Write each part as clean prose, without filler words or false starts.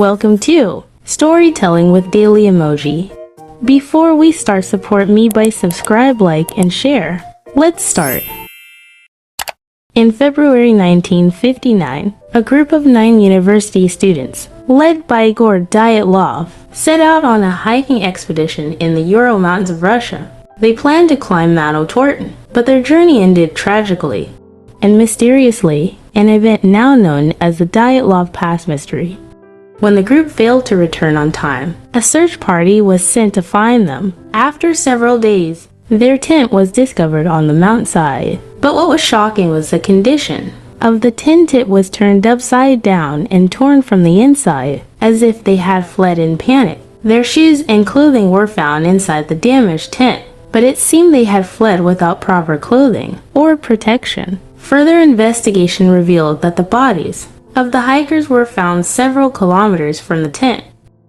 Welcome to Storytelling with Daily Emoji. Before we start, support me by subscribe, like, and share. Let's start. In February 1959, a group of 9 university students, led by Igor Dyatlov, set out on a hiking expedition in the Ural Mountains of Russia. They planned to climb Mount Otorten, but their journey ended tragically and mysteriously, an event now known as the Dyatlov Pass mystery. When the group failed to return on time, a search party was sent to find them. After several days, their tent was discovered on the mountainside. But what was shocking was the condition of the tent. It was turned upside down and torn from the inside, as if they had fled in panic. Their shoes and clothing were found inside the damaged tent, but it seemed they had fled without proper clothing or protection. Further investigation revealed that the bodies of the hikers were found several kilometers from the tent,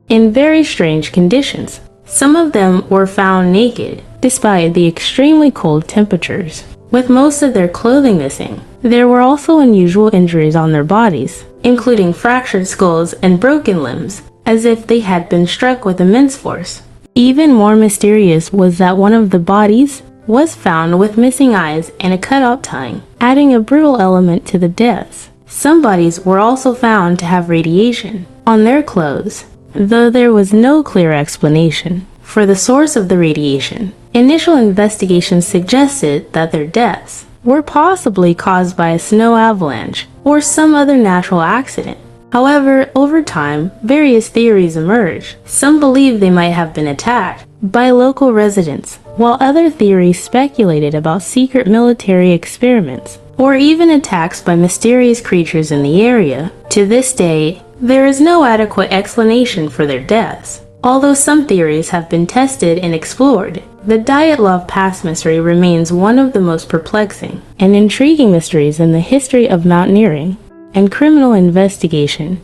in very strange conditions. Some of them were found naked, despite the extremely cold temperatures, with most of their clothing missing. There were also unusual injuries on their bodies, including fractured skulls and broken limbs, as if they had been struck with immense force. Even more mysterious was that one of the bodies was found with missing eyes and a cut-out tongue, adding a brutal element to the deaths. Some bodies were also found to have radiation on their clothes, though there was no clear explanation for the source of the radiation. Initial investigations suggested that their deaths were possibly caused by a snow avalanche or some other natural accident. However, over time, various theories emerged. Some believed they might have been attacked by local residents, while other theories speculated about secret military experiments or even attacks by mysterious creatures in the area. To this day, there is no adequate explanation for their deaths. Although some theories have been tested and explored, the Dyatlov Pass mystery remains one of the most perplexing and intriguing mysteries in the history of mountaineering and criminal investigation.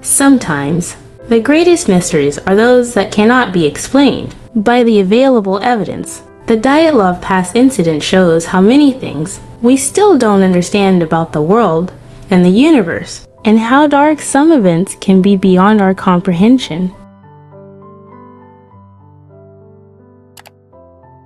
Sometimes, the greatest mysteries are those that cannot be explained by the available evidence. The Dyatlov Pass incident shows how many things we still don't understand about the world and the universe, and how dark some events can be beyond our comprehension.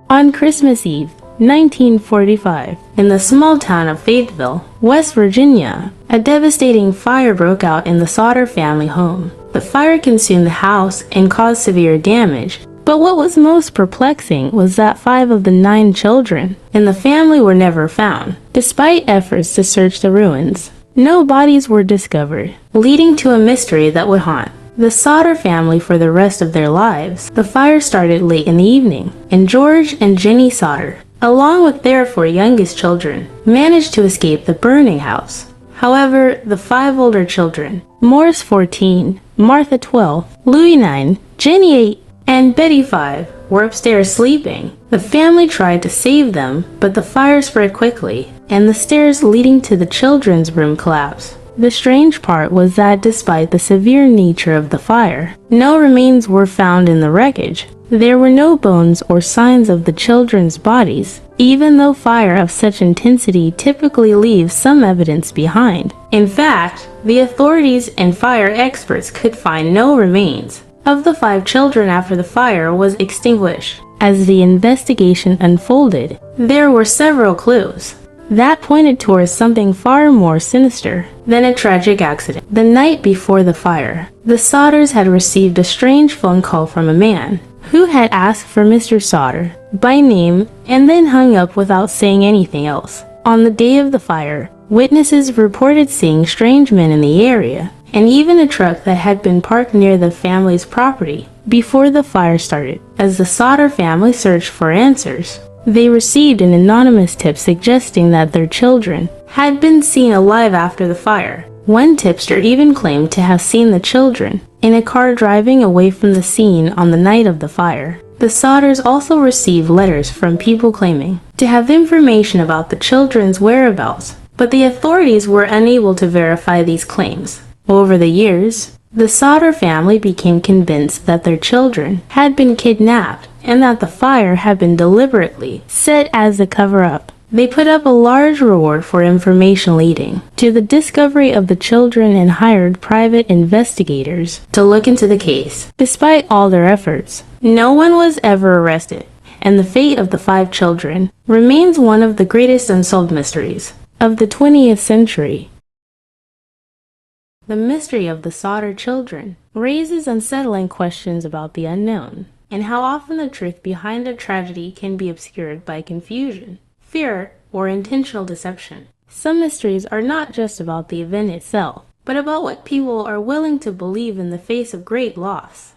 On Christmas Eve, 1945, in the small town of Fayetteville, West Virginia, a devastating fire broke out in the Sodder family home. The fire consumed the house and caused severe damage. But what was most perplexing was that 5 of the 9 children in the family were never found. Despite efforts to search the ruins, no bodies were discovered, leading to a mystery that would haunt the Sodder family for the rest of their lives. The fire started late in the evening, and George and Jenny Sodder, along with their 4 youngest children, managed to escape the burning house. However, the 5 older children, Morris 14, Martha 12, Louis 9, Jenny 8, and Betty 5, were upstairs sleeping. The family tried to save them, but the fire spread quickly, and the stairs leading to the children's room collapsed. The strange part was that despite the severe nature of the fire, no remains were found in the wreckage. There were no bones or signs of the children's bodies, even though fire of such intensity typically leaves some evidence behind. In fact, the authorities and fire experts could find no remains of the 5 children after the fire was extinguished. As the investigation unfolded, there were several clues that pointed towards something far more sinister than a tragic accident. The night before the fire, the Sodders had received a strange phone call from a man who had asked for Mr. Sodder by name and then hung up without saying anything else. On the day of the fire, witnesses reported seeing strange men in the area, and even a truck that had been parked near the family's property before the fire started. As the Sodder family searched for answers, they received an anonymous tip suggesting that their children had been seen alive after the fire. One tipster even claimed to have seen the children in a car driving away from the scene on the night of the fire. The Sodders also received letters from people claiming to have information about the children's whereabouts, but the authorities were unable to verify these claims. Over the years, the Sodder family became convinced that their children had been kidnapped and that the fire had been deliberately set as a cover-up. They put up a large reward for information leading to the discovery of the children and hired private investigators to look into the case. Despite all their efforts, no one was ever arrested, and the fate of the 5 children remains one of the greatest unsolved mysteries of the 20th century. The mystery of the Sodder children raises unsettling questions about the unknown and how often the truth behind a tragedy can be obscured by confusion, fear, or intentional deception. Some mysteries are not just about the event itself, but about what people are willing to believe in the face of great loss.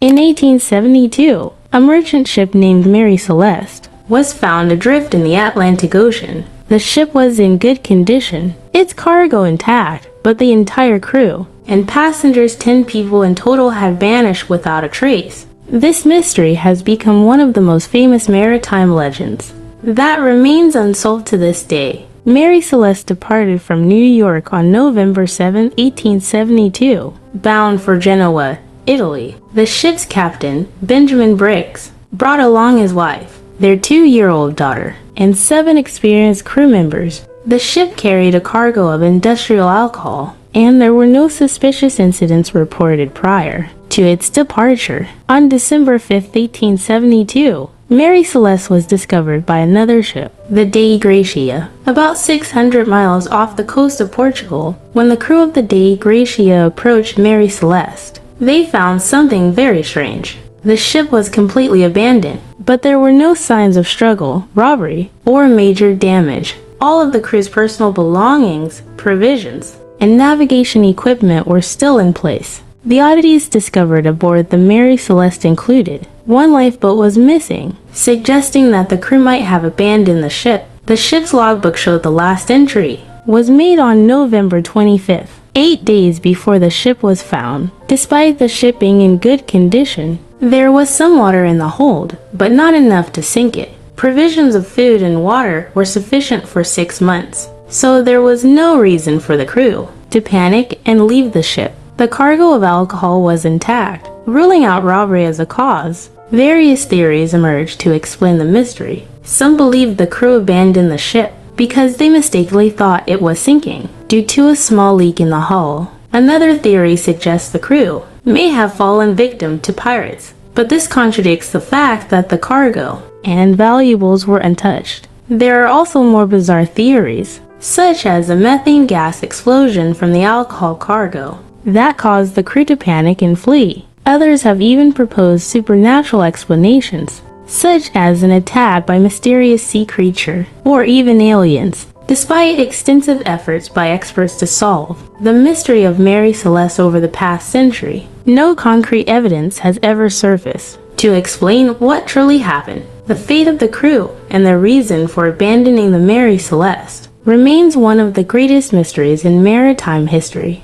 In 1872, a merchant ship named Mary Celeste was found adrift in the Atlantic Ocean. The ship was in good condition, its cargo intact, but the entire crew and passengers, 10 people in total, had vanished without a trace. This mystery has become one of the most famous maritime legends that remains unsolved to this day. Mary Celeste departed from New York on November 7, 1872, bound for Genoa, Italy. The ship's captain, Benjamin Briggs, brought along his wife, their 2-year-old daughter, and 7 experienced crew members. The ship carried a cargo of industrial alcohol, and there were no suspicious incidents reported prior to its departure. On December 5, 1872, Mary Celeste was discovered by another ship, the Dei Gracia, about 600 miles off the coast of Portugal. When the crew of the Dei Gracia approached Mary Celeste, they found something very strange. The ship was completely abandoned, but there were no signs of struggle, robbery, or major damage. All of the crew's personal belongings, provisions, and navigation equipment were still in place. The oddities discovered aboard the Mary Celeste included: 1 lifeboat was missing, suggesting that the crew might have abandoned the ship. The ship's logbook showed the last entry was made on November 25th, 8 days before the ship was found. Despite the ship being in good condition, there was some water in the hold, but not enough to sink it. Provisions of food and water were sufficient for 6 months, so there was no reason for the crew to panic and leave the ship. The cargo of alcohol was intact. Ruling out robbery as a cause, various theories emerged to explain the mystery. Some believed the crew abandoned the ship because they mistakenly thought it was sinking due to a small leak in the hull. Another theory suggests the crew may have fallen victim to pirates, but this contradicts the fact that the cargo and valuables were untouched. There are also more bizarre theories, such as a methane gas explosion from the alcohol cargo that caused the crew to panic and flee. Others have even proposed supernatural explanations, such as an attack by mysterious sea creature or even aliens. Despite extensive efforts by experts to solve the mystery of Mary Celeste over the past century, no concrete evidence has ever surfaced to explain what truly happened. The fate of the crew and the reason for abandoning the Mary Celeste remains one of the greatest mysteries in maritime history.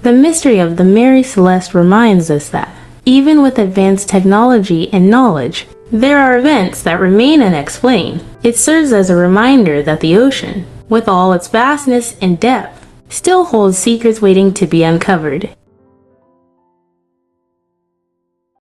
The mystery of the Mary Celeste reminds us that, even with advanced technology and knowledge, there are events that remain unexplained. It serves as a reminder that the ocean, with all its vastness and depth, still holds secrets waiting to be uncovered.